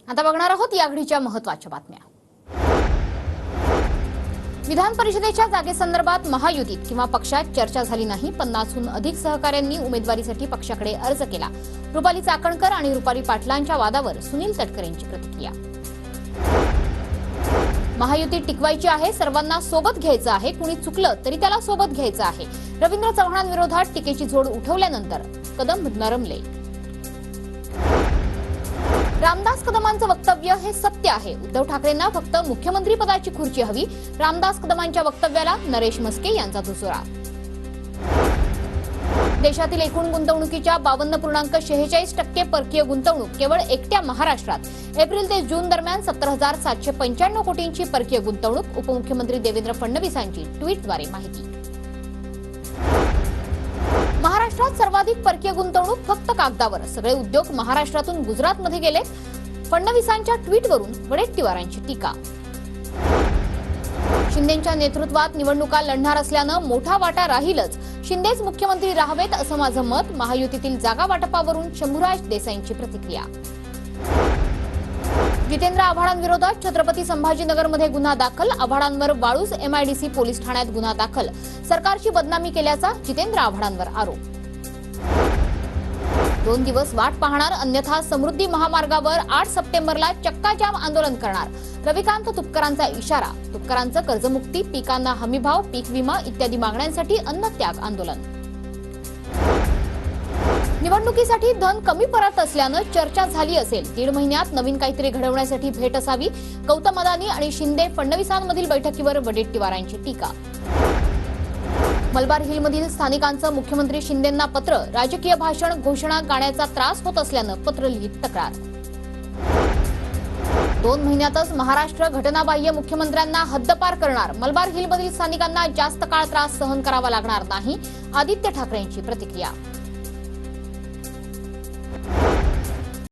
आता बघणार आहोत या घडीच्या महत्त्वाच्या बातम्या। विधान परिषदेच्या जागेसंदर्भात महायुतीत किंवा पक्षात चर्चा झाली नाही। 50हून अधिक सहकाऱ्यांनी उमेदवारीसाठी पक्षाकडे अर्ज केला। रुपाली चाकणकर आणि रुपाली पाटलांच्या वादावर सुनील तटकरेंची प्रतिक्रिया। महायुती टिकवायची आहे, सर्वांना सोबत घ्यायचं आहे, कुणी चुकलं तरी त्याला सोबत घ्यायचं आहे। रवींद्र चव्हाणांविरोधात टीकेची झोड उठवल्यानंतर कदम नरमले। रामदास कदमांचं वक्तव्य हे सत्य आहे। उद्धव ठाकरेंना फक्त मुख्यमंत्री पदाची खुर्ची हवी। रामदास कदमांच्या वक्तव्याला नरेश मस्के यांचा दुजोरा। देशातील एकूण गुंतवणुकीच्या 52.46% परकीय गुंतवणूक केवळ एकट्या महाराष्ट्रात। एप्रिल ते जून दरम्यान 70,795 कोटींची परकीय गुंतवणूक। उपमुख्यमंत्री देवेंद्र फडणवीसांची ट्विटद्वारे माहिती। महाराष्ट्रात सर्वाधिक परकीय गुंतवणूक फक्त कागदावर। सगळे उद्योग महाराष्ट्रातून गुजरातमध्ये गेले। फडणवीसांच्या ट्विटवरून वडेट्टीवारांची टीका। शिंदेंच्या नेतृत्वात निवडणुका लढणार असल्यानं मोठा वाटा राहीलच। शिंदेच मुख्यमंत्री राहावेत असं माझं मत। महायुतीतील जागा वाटपावरून शंभूराज देसाईंची प्रतिक्रिया। जितेंद्र आव्हाडांविरोधात छत्रपती संभाजीनगरमध्ये गुन्हा दाखल। आव्हाडांवर वाळूज MIDC पोलीस ठाण्यात गुन्हा दाखल। सरकारची बदनामी केल्याचा जितेंद्र आव्हाडांवर आरोप। 2 दिवस वाट पाहणार, अन्यथा समृद्धी महामार्गावर 8 सप्टेंबरला चक्काजाम आंदोलन करणार। रविकांत तुपकरांचा इशारा। तुपकरांचं कर्जमुक्ती, पिकांना हमीभाव, पीक विमा इत्यादी मागण्यांसाठी अन्नत्याग आंदोलन। निवडणुकीसाठी धन कमी पडत असल्यानं चर्चा झाली असेल। 1.5 महिन्यात नवीन काहीतरी घडवण्यासाठी भेट असावी। गौतम अदानी आणि शिंदे फडणवीसांमधील बैठकीवर वडेट्टीवारांची टीका। मलबार हिलमधील स्थानिकांचं मुख्यमंत्री शिंदेंना पत्र। राजकीय भाषण, घोषणा, गाण्याचा त्रास होत असल्यानं पत्र लिहित तक्रार। 2 महिन्यातच महाराष्ट्र घटनाबाह्य मुख्यमंत्र्यांना हद्दपार करणार। मलबार हिलमधील स्थानिकांना जास्त काळ त्रास सहन करावा लागणार नाही। आदित्य ठाकरेंची प्रतिक्रिया।